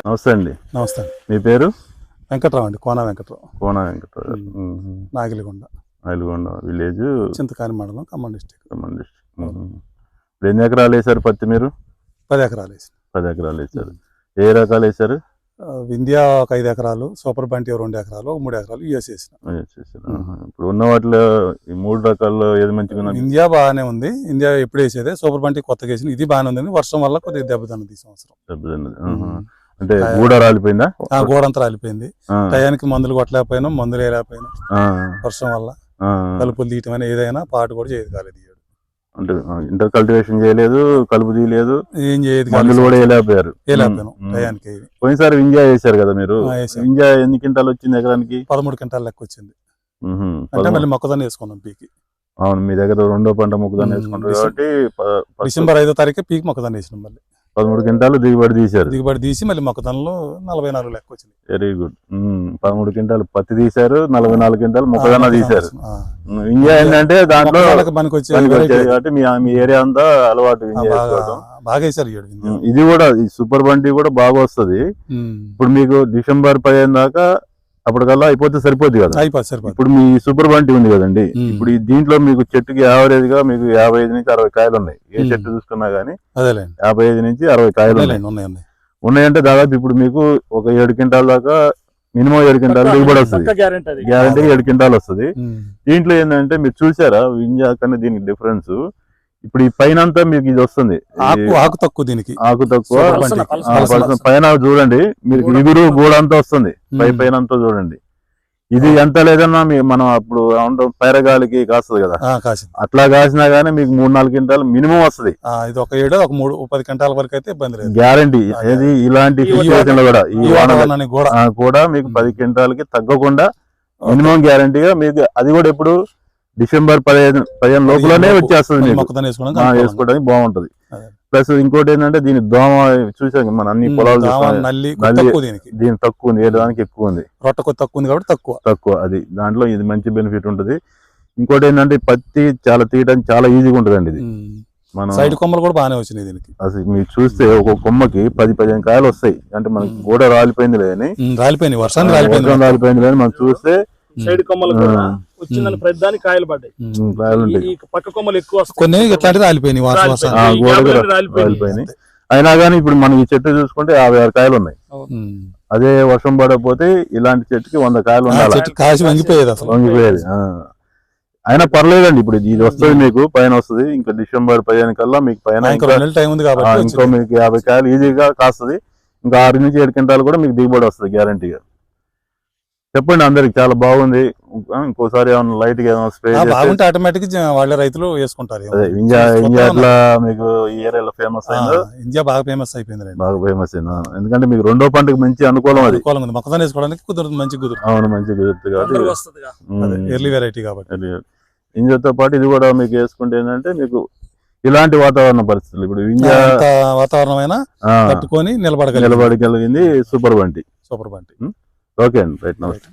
నమస్తే అండి. నమస్తే. మీ పేరు? వెంకట్రావు అండి. కోన వెంకట్రావు. నాగిలిగొండ విలేజ్, చింతకాని మండలం, ఖమ్మం డిస్టిక్. ఇప్పుడు ఎన్ని ఎకరాలు వేసారు పత్తి మీరు? 10 ఎకరాలు వేసి. 10 ఎకరాలు వేసారు. ఏ రకాలు వేసారు? ఇండియా ఒక 5 ఎకరాలు, సూపర్ బంటి 2 ఎకరాలు, 3 ఎకరాలు యూఎస్ వేసిన. ఇప్పుడు ఉన్న వాటిలో ఈ 3 రకాల్లో ఏది మంచిగా ఉంది? ఇండియా బాగానే ఉంది. ఇండియా ఎప్పుడు వేసేదే, సూపర్ బంటి కొత్తగా వేసిన. ఇది బాగానే ఉంది. వర్షం వల్ల కొద్దిగా దెబ్బతిన్నది ఈ సంవత్సరం. అంటే గూడ రాలిపోయిందా? గోడంతా రాలిపోయింది. టయానికి మందులు కొట్టలేకపోయినా, మందులు వేయలేకపోయినా వర్షం వల్ల. కలుపులు తీయటం అని ఏదైనా పాటు కూడా చేయదు కాలేదు. అంటే ఇంటర్ కల్టివేషన్ చేయలేదు, కలుపు తీయలేదు, ఏం చేయదు, మందులు కూడా వేయలేకపోయారు. టయానికి. పోయినసారి వింజా వేసారు కదా మీరు? వింజా ఎన్ని క్వింటాలు వచ్చింది ఎకరానికి? 13 క్వింటాలు లెక్క వచ్చింది. అంటే మళ్ళీ మొక్కదాన్ని వేసుకున్నాం పీకి. అవును, మీ దగ్గర 2వ పంట మొక్కదాన్ని వేసుకుంటారు కాబట్టి డిసెంబర్ 5వ తారీఖు పీకి మొక్కదాన్ని వేసినాం. మళ్ళీ 13 క్వింటాలు దిగుబడి తీశారు. దిగుబడి తీసి మళ్ళీ మొక్కదానిలో 44 లెక్క వచ్చింది. Very good. 13 క్వింటాలు పత్తి తీశారు, 44 క్వింటాలు మొక్కజొన్న తీశారు. వింజా ఏంటంటే దాంట్లో కాబట్టి మీ ఏరియా అంతా అలవాటు వింజా బాగా వేసారు. ఇది కూడా సూపర్ బండి కూడా బాగా వస్తుంది. ఇప్పుడు మీకు డిసెంబర్ 15 దాకా అప్పటికల్లా అయిపోతే సరిపోద్ది కదా? ఇప్పుడు మీ సూపర్ బంటి ఉంది కదండి, ఇప్పుడు దీంట్లో మీకు చెట్టుకి యావరేజ్ గా మీకు 55 నుంచి 60 కాయలు ఉన్నాయి. ఏ చెట్టు చూసుకున్నా గానీ 55 నుంచి 60 కాయలు ఉన్నాయంటే దాదాపు ఇప్పుడు మీకు ఒక 7 క్వింటాల దాకా మినిమం 7 క్వింటాలు దిగుబడి వస్తుంది. గ్యారంటీ 7 క్వింటాలు వస్తుంది. దీంట్లో ఏంటంటే మీరు చూసారా వింజా కన్నా దీనికి డిఫరెన్స్? ఇప్పుడు ఈ పైన అంతా మీకు ఇది వస్తుంది, ఆకు తక్కువ, దీనికి ఆకు తక్కువ. పైన చూడండి మీరు ఇగురు గూడ అంతా వస్తుంది, పైన అంతా చూడండి. ఇది ఎంత లేదన్నా మనం అప్పుడు పైరగాలికి కాస్తుంది కదా, అట్లా కాసినా గానీ మీకు 3-4 క్వింటాలు మినిమం వస్తుంది. ఇది ఒక 7 ఒక 3-10 క్వింటాల వరకు అయితే ఇబ్బంది లేదు, గ్యారంటీ. ఏది ఇలాంటి సిచ్యువేషన్ లో కూడా కూడా మీకు 10 క్వింటాలకి తగ్గకుండా మినిమం గ్యారంటీగా మీకు. అది కూడా ఎప్పుడు డిసెంబర్ 15 లోపలనే వచ్చేస్తుంది వేసుకోవడానికి బాగుంటది. ప్లస్ ఇంకోటి ఏంటంటే దీని దోమ చూసాం మన అన్ని పొలాలు, దీని తక్కువ ఉంది, ఏదానికి ఎక్కువ ఉంది, తక్కువ ఉంది కాబట్టి తక్కువ. అది దాంట్లో ఇది మంచి బెనిఫిట్ ఉంటది. ఇంకోటి ఏంటంటే పత్తి చాలా తీయడానికి చాలా ఈజీగా ఉంటదండి. ఇది మన సైడ్ కొమ్మలు కూడా బాగానే వచ్చినాయి దీనికి. అసలు మీరు చూస్తే ఒక కొమ్మకి 10-15 కాయలు వస్తాయి. అంటే మనకి గూడ రాలిపోయింది లేదని, వర్షాన్ని రాలిపోయింది లేదని మనం చూస్తే సైడ్ కొమ్మలు వచ్చిందని ప్రతిదానికి కాయలు పడ్డాయి. పక్క కొమ్మలు ఎక్కువ కొన్ని ఇట్లాంటివి రాలిపోయినాయి. అయినా కానీ ఇప్పుడు మనం ఈ చెట్టు చూసుకుంటే 56 కాయలు ఉన్నాయి. అదే వర్షం పడకపోతే ఇలాంటి చెట్టుకి 100 కాయలు ఉండాలి, వంగిపోయేది. అయినా పర్లేదండి, ఇప్పుడు ఇది వస్తుంది మీకు పైన వస్తుంది. ఇంకా డిసెంబర్ 15 కల్లా మీకు పైన ఇంకో మీకు 50 కాయలు ఈజీగా కాస్తుంది. ఇంకా 6 నుంచి 7 క్వింటాలు కూడా మీకు దిగుబడి వస్తుంది గ్యారంటీగా. చెప్పండి అందరికి, చాలా బాగుంది. ఇంకోసారి ఏమన్నా లైట్ గా ఏమైనా స్ప్రే బాగుంటే ఆటోమేటిక్ వాళ్ళ రైతులు వేసుకుంటారు. ఇండియా ఎట్లా మీకు ఈ ఏరియాలో ఫేమస్ అయిందో? ఇండియా బాగా ఫేమస్ అయిపోయింది, బాగా ఫేమస్ అయింది. ఎందుకంటే మీకు 2వ పంటకు మంచి అనుకూలం. అది మొక్కజొన్న వేసుకోవడానికి కుదురుతుంది, మంచి కుదురు. అవును, మంచి కుదురుతుంది కాబట్టి ఎర్లీ వెరైటీ కాబట్టి. ఇంజతో పాటు ఇది కూడా మీకు వేసుకుంటే ఏంటంటే మీకు ఇలాంటి వాతావరణ పరిస్థితులు, ఇప్పుడు ఇండియా వాతావరణం అయినా తట్టుకొని నిలబడగలిగింది super Bunty. Super Bunty. Okay అండి, రైట్. నమస్తే.